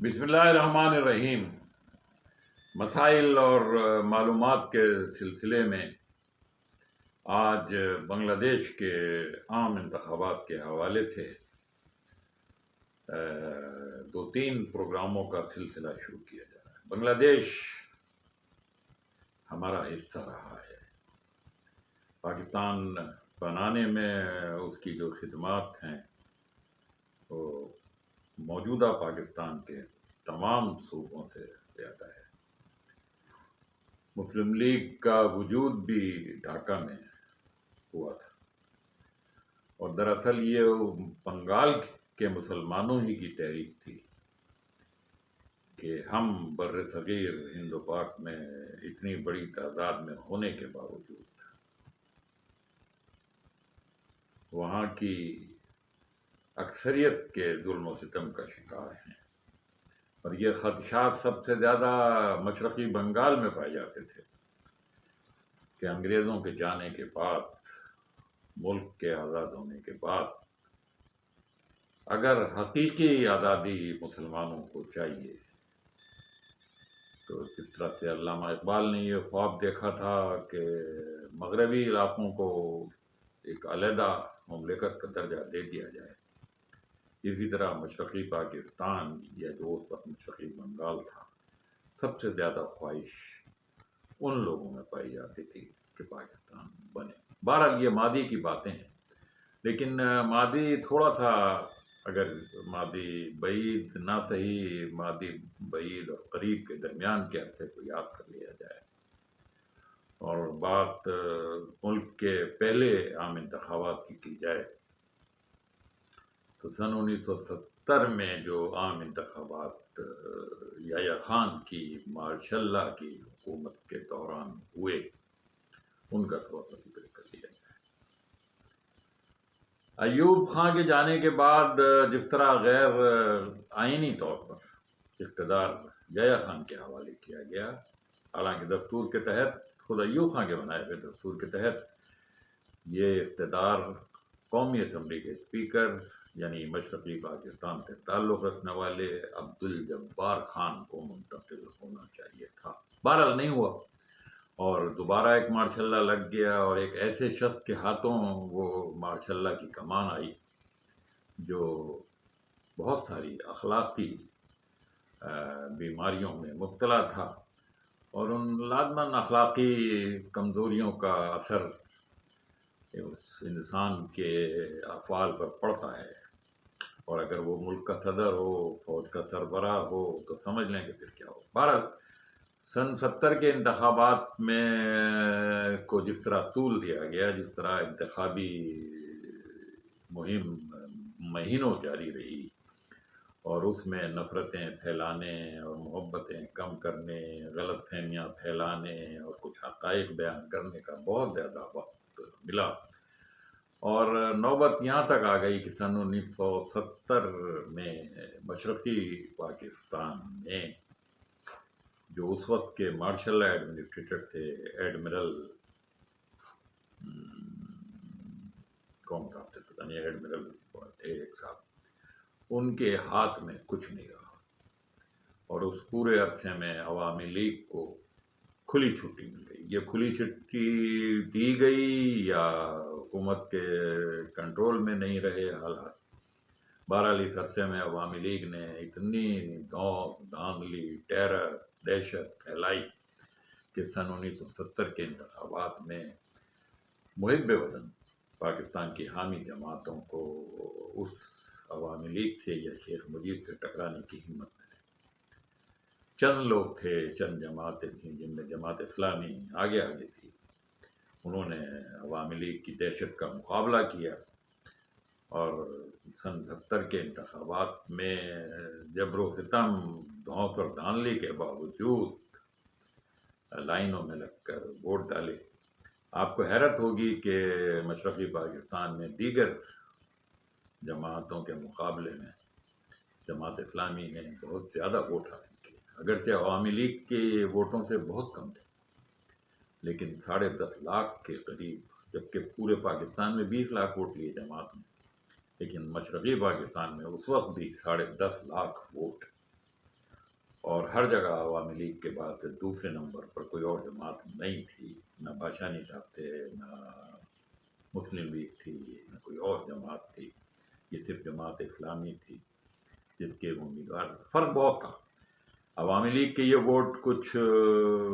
بسم اللہ الرحمن الرحیم۔ مسائل اور معلومات کے سلسلے میں آج بنگلہ دیش کے عام انتخابات کے حوالے سے دو تین پروگراموں کا سلسلہ شروع کیا جا رہا ہے۔ بنگلہ دیش ہمارا حصہ رہا ہے۔ پاکستان بنانے میں اس کی جو خدمات ہیں وہ موجودہ پاکستان کے تمام صوبوں سے زیادہ ہے۔ مسلم لیگ کا وجود بھی ڈھاکہ میں ہوا تھا، اور دراصل یہ بنگال کے مسلمانوں ہی کی تحریک تھی کہ ہم بر صغیر ہند و پاک میں اتنی بڑی تعداد میں ہونے کے باوجود وہاں کی اکثریت کے ظلم و ستم کا شکار ہیں، اور یہ خدشات سب سے زیادہ مشرقی بنگال میں پائے جاتے تھے کہ انگریزوں کے جانے کے بعد، ملک کے آزاد ہونے کے بعد، اگر حقیقی آزادی مسلمانوں کو چاہیے تو جس طرح سے علامہ اقبال نے یہ خواب دیکھا تھا کہ مغربی علاقوں کو ایک علیحدہ مملکت کا درجہ دے دیا جائے، اسی طرح مشرقی پاکستان یا جو اس وقت مشرقی بنگال تھا، سب سے زیادہ خواہش ان لوگوں میں پائی جاتی تھی کہ پاکستان بنے۔ بہرحال یہ ماضی کی باتیں ہیں، لیکن ماضی تھوڑا سا، اگر ماضی بعید نہ صحیح، ماضی بعید اور قریب کے درمیان کے عرصے کو یاد کر لیا جائے اور بات ملک کے پہلے عام انتخابات کی جائے تو سن 1970 میں جو عام انتخابات یحییٰ خان کی ماشاء اللہ کی حکومت کے دوران ہوئے، ان کا تھوڑا سا ذکر کر لیا جائے۔ ایوب خان کے جانے کے بعد جس طرح غیر آئینی طور پر اقتدار یحییٰ خان کے حوالے کیا گیا، حالانکہ دستور کے تحت، خود ایوب خان کے بنائے ہوئے دستور کے تحت، یہ اقتدار قومی اسمبلی کے اسپیکر یعنی مشرقی پاکستان سے تعلق رکھنے والے عبدالجبار خان کو منتقل ہونا چاہیے تھا۔ بہرحال نہیں ہوا، اور دوبارہ ایک مارشاء اللہ لگ گیا، اور ایک ایسے شخص کے ہاتھوں وہ مارشاء اللہ کی کمان آئی جو بہت ساری اخلاقی بیماریوں میں مبتلا تھا، اور ان لازماً اخلاقی کمزوریوں کا اثر اس انسان کے افعال پر پڑتا ہے، اور اگر وہ ملک کا صدر ہو، فوج کا سربراہ ہو، تو سمجھ لیں کہ پھر کیا ہو۔ بہرحال سن 70 کے انتخابات میں کو جس طرح طول دیا گیا، جس طرح انتخابی مہم مہینوں جاری رہی، اور اس میں نفرتیں پھیلانے اور محبتیں کم کرنے، غلط فہمیاں پھیلانے اور کچھ حقائق بیان کرنے کا بہت زیادہ وقت ملا، اور نوبت یہاں تک آ گئی کہ سن 1970 میں مشرقی پاکستان میں جو اس وقت کے مارشل ایڈمنسٹریٹر تھے، ایڈمرل کون صاحب تھے، پتہ نہیں، ایڈمرل تھے ایک صاحب، ان کے ہاتھ میں کچھ نہیں رہا، اور اس پورے عرصے میں عوامی لیگ کو کھلی چھٹی مل گئی۔ یہ کھلی چھٹی دی گئی یا حکومت کے کنٹرول میں نہیں رہے حالات، بہرحال اس عرصے میں عوامی لیگ نے اتنی دھاندلی، ٹیرر، دہشت پھیلائی کہ سن 1970 کے انتخابات میں محب وطن پاکستان کی حامی جماعتوں کو اس عوامی لیگ سے یا شیخ مجید سے ٹکرانے کی ہمت نہ رہی۔ چند لوگ تھے، چند جماعتیں تھیں، جن میں جماعت اسلامی آگے تھی، انہوں نے عوامی لیگ کی دہشت کا مقابلہ کیا، اور سن 70 کے انتخابات میں جبر و ستم، دھونس اور دھاندلی کے باوجود لائنوں میں لگ کر ووٹ ڈالے۔ آپ کو حیرت ہوگی کہ مشرقی پاکستان میں دیگر جماعتوں کے مقابلے میں جماعت اسلامی نے بہت زیادہ ووٹ حاصل کیے، اگرچہ عوامی لیگ کے ووٹوں سے بہت کم تھے، لیکن 10.5 لاکھ کے قریب، جبکہ پورے پاکستان میں 20 لاکھ ووٹ لیے جماعت نے، لیکن مشرقی پاکستان میں اس وقت بھی 10.5 لاکھ ووٹ ہر جگہ عوامی لیگ کے بعد دوسرے نمبر پر کوئی اور جماعت نہیں تھی، نہ بادشاہنی صاحب تھے، نہ مسلم لیگ تھی، نہ کوئی اور جماعت تھی، یہ صرف جماعت اسلامی تھی جس کے امیدوار فرق بہت تھا۔ عوامی لیگ کے یہ ووٹ کچھ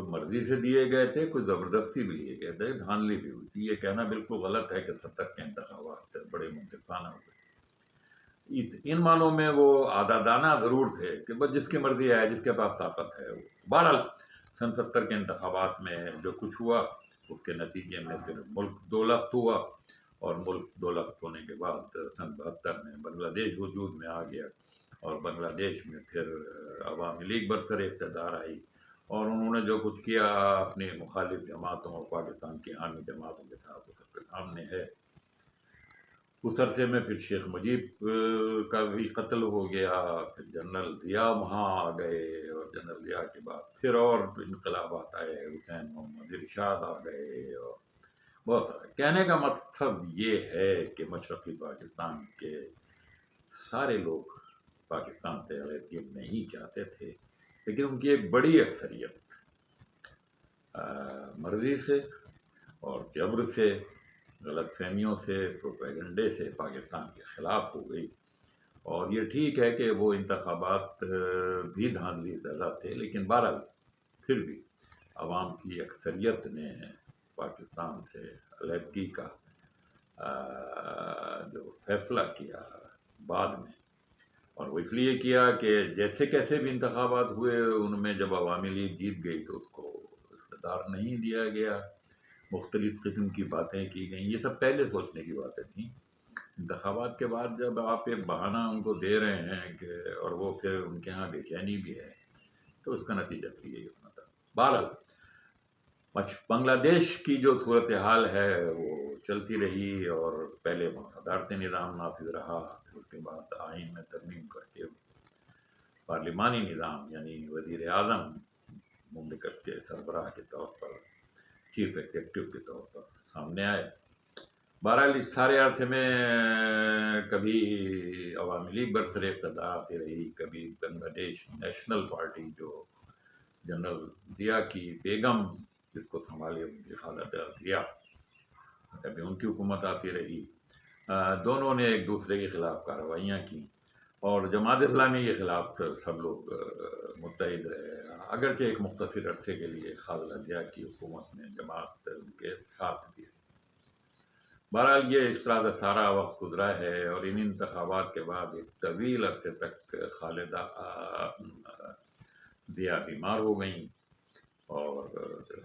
مرضی سے دیے گئے تھے، کچھ زبردستی بھی لیے گئے تھے، دھاندلی بھی ہوئی تھی۔ یہ کہنا بالکل غلط ہے کہ 70 کے انتخابات بڑے منصفانہ ہوئے۔ ان معنوں میں وہ عادادانہ ضرور تھے کہ بس جس کی مرضی ہے، جس کے پاس طاقت ہے۔ بہرحال سن 70 کے انتخابات میں جو کچھ ہوا اس کے نتیجے میں پھر ملک دو لخت ہوا، اور ملک دو لخت ہونے کے بعد سن 72 میں بنگلہ دیش وجود میں آ گیا، اور بنگلہ دیش میں پھر عوامی لیگ برسر اقتدار آئی، اور انہوں نے جو کچھ کیا اپنی مخالف جماعتوں اور پاکستان کی حامی جماعتوں کے ساتھ وہ سب کے سامنے ہے۔ اس عرصے میں پھر شیخ مجیب کا بھی قتل ہو گیا، پھر جنرل ضیاء وہاں آ گئے، اور جنرل ضیاء کے بعد پھر اور انقلابات آئے، حسین محمد ارشاد آ گئے، اور بہت سارے۔ کہنے کا مقصد یہ ہے کہ مشرقی پاکستان کے سارے لوگ پاکستان سے علیحدگی نہیں چاہتے تھے، لیکن ان کی ایک بڑی اکثریت مرضی سے اور جبر سے، غلط فہمیوں سے، پروپیگنڈے سے پاکستان کے خلاف ہو گئی۔ اور یہ ٹھیک ہے کہ وہ انتخابات بھی دھاندلی زدہ تھے، لیکن بہرحال پھر بھی عوام کی اکثریت نے پاکستان سے علیحدگی کا جو فیصلہ کیا بعد میں، اور وہ اس لیے کیا کہ جیسے کیسے بھی انتخابات ہوئے ان میں جب عوامی لیگ جیت گئی تو اس کو اقتدار نہیں دیا گیا، مختلف قسم کی باتیں کی گئیں۔ یہ سب پہلے سوچنے کی باتیں تھیں۔ انتخابات کے بعد جب آپ ایک بہانہ ان کو دے رہے ہیں کہ اور وہ پھر ان کے ہاں بے چینی بھی ہے، تو اس کا نتیجہ پھر یہی ہونا تھا۔ بہرحال بنگلہ دیش کی جو صورتحال ہے وہ چلتی رہی، اور پہلے صدارتی نظام نافذ رہا، پھر اس کے بعد آئین میں ترمیم کر کے پارلیمانی نظام یعنی وزیر اعظم مملکت کے سربراہ کے طور پر، چیف ایگزیکٹو کے طور پر سامنے آئے۔ بہرحال اس سارے عرصے میں کبھی عوامی لیگ برسر اقتدار آتی رہی، کبھی بنگلہ دیش نیشنل پارٹی جو جنرل ضیاء کی بیگم جس کو سنبھالے ان کی خالہ ضیاء، کبھی ان کی حکومت آتی رہی۔ دونوں نے ایک دوسرے کے خلاف کارروائیاں کی، اور جماعت اسلامی کے خلاف سب لوگ متحد رہے، اگرچہ ایک مختصر عرصے کے لیے خالہ ضیاء کی حکومت میں جماعت ان کے ساتھ بھی۔ بہرحال یہ اس طرح سے سارا وقت گزرا ہے، اور ان انتخابات کے بعد ایک طویل عرصے تک خالدہ ضیاء بیمار ہو گئیں، اور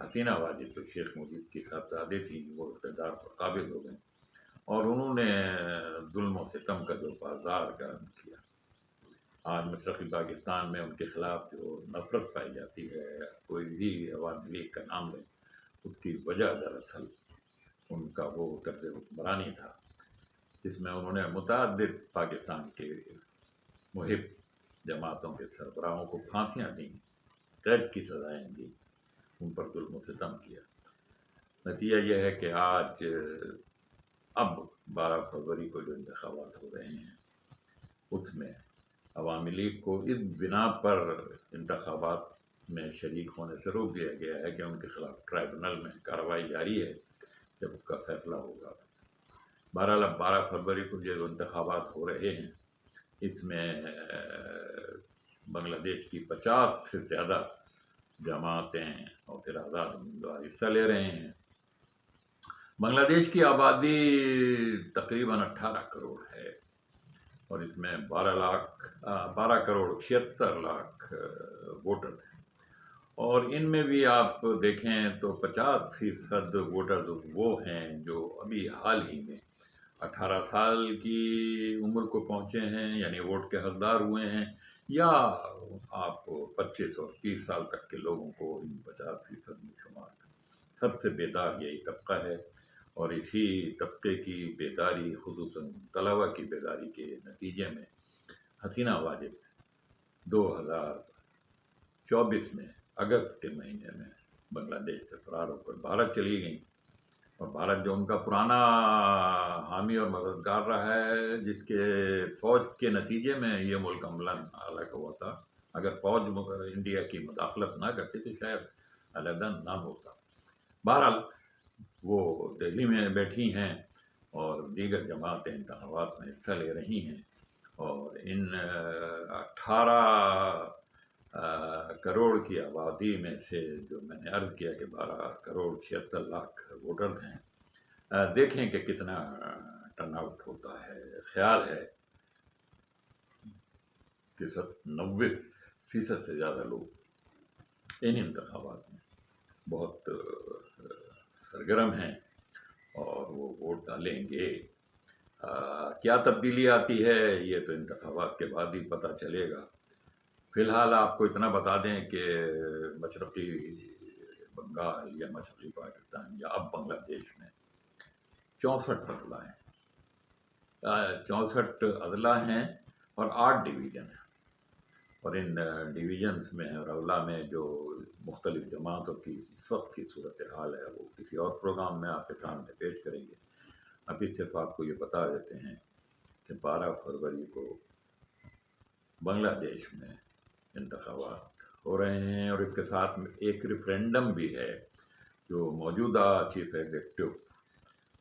حسینہ واجد جو شیخ مجیب کی صاحبزادی تھیں وہ اقتدار پر قابض ہو گئیں، اور انہوں نے ظلم و ستم کا جو بازار گرم کیا۔ آج مشرقی پاکستان میں ان کے خلاف جو نفرت پائی جاتی ہے، کوئی بھی عوامی لیگ کا نام لے، اس کی وجہ دراصل ان کا وہ طرز حکمرانی تھا جس میں انہوں نے متعدد پاکستان کے محب جماعتوں کے سربراہوں کو پھانسیاں دیں، قید کی سزائیں دیں، ان پر ظلم و ستم کیا۔ نتیجہ یہ ہے کہ آج اب 12 فروری کو جو انتخابات ہو رہے ہیں اس میں عوامی لیگ کو اس بنا پر انتخابات میں شریک ہونے سے روک دیا گیا ہے کہ ان کے خلاف ٹرائبونل میں کارروائی جاری ہے، جب اس کا فیصلہ ہوگا۔ بہرحال اب 12 فروری کو جو انتخابات ہو رہے ہیں اس میں بنگلہ دیش کی 50 سے زیادہ جماعتیں اور پھر آزاد امیدوار حصہ لے رہے ہیں۔ بنگلہ دیش کی آبادی تقریباً 18 کروڑ ہے، اور اس میں 12 کروڑ 76 لاکھ ووٹر ہیں، اور ان میں بھی آپ دیکھیں تو 50% ووٹر وہ ہیں جو ابھی حال ہی میں 18 سال کی عمر کو پہنچے ہیں، یعنی ووٹ کے حقدار ہوئے ہیں، یا آپ 25 اور 30 سال تک کے لوگوں کو ان 50% میں شمار کریں۔ سب سے بیدار یہی طبقہ ہے، اور اسی طبقے کی بیداری، خصوصاً طلبہ کی بیداری کے نتیجے میں حسینہ واجد 2024 میں اگست کے مہینے میں بنگلہ دیش سے فرار ہو کر بھارت چلی گئیں، اور بھارت جو ان کا پرانا حامی اور مددگار رہا ہے، جس کے فوج کے نتیجے میں یہ ملک عملاً الگ ہوا تھا، اگر فوج انڈیا کی مداخلت نہ کرتی تو شاید علیحدہ نہ ہوتا۔ بہرحال وہ دہلی میں بیٹھی ہیں اور دیگر جماعتیں انتخابات میں حصہ لے رہی ہیں، اور ان 18 کروڑ کی آبادی میں سے جو میں نے عرض کیا کہ 12 کروڑ 76 لاکھ ووٹر ہیں، دیکھیں کہ کتنا ٹرن آؤٹ ہوتا ہے۔ خیال ہے کہ 90% سے زیادہ لوگ ان انتخابات میں بہت سرگرم ہیں اور وہ ووٹ ڈالیں گے۔ کیا تبدیلی آتی ہے یہ تو انتخابات کے بعد ہی پتہ چلے گا۔ فی الحال آپ کو اتنا بتا دیں کہ مشرقی بنگال یا مشرقی پاکستان یا اب بنگلہ دیش میں 64 اضلاع ہیں، 64 اضلاع ہیں اور 8 ڈویژن ہیں، اور ان ڈویژنز میں اور اضلاع میں جو مختلف جماعتوں کی اس وقت کی صورتحال ہے وہ کسی اور پروگرام میں آپ کے سامنے پیش کریں گے۔ ابھی صرف آپ کو یہ بتا دیتے ہیں کہ 12 فروری کو بنگلہ دیش میں انتخابات ہو رہے ہیں، اور اس کے ساتھ ایک ریفرینڈم بھی ہے جو موجودہ چیف ایگزیکٹو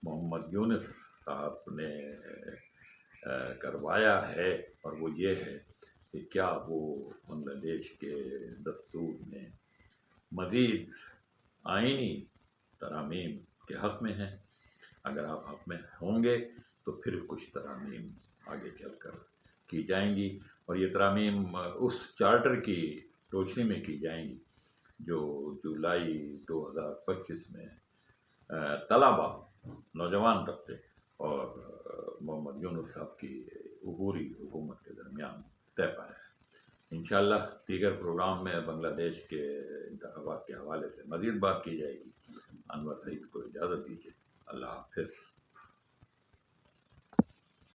محمد یونس صاحب نے کروایا ہے، اور وہ یہ ہے کہ کیا وہ بنگلہ دیش کے دستور میں مزید آئینی ترامیم کے حق میں ہیں۔ اگر آپ حق میں ہوں گے تو پھر کچھ ترامیم آگے چل کر کی جائیں گی، اور یہ ترامیم اس چارٹر کی روشنی میں کی جائیں گی جو جولائی 2025 میں طلبہ، نوجوان طبقے اور محمد یونس صاحب کی عبوری حکومت کے درمیان طے پایا ہے۔ انشاءاللہ دیگر پروگرام میں بنگلہ دیش کے انتخابات کے حوالے سے مزید بات کی جائے گی۔ انور سعید کو اجازت دیجیے، اللہ حافظ۔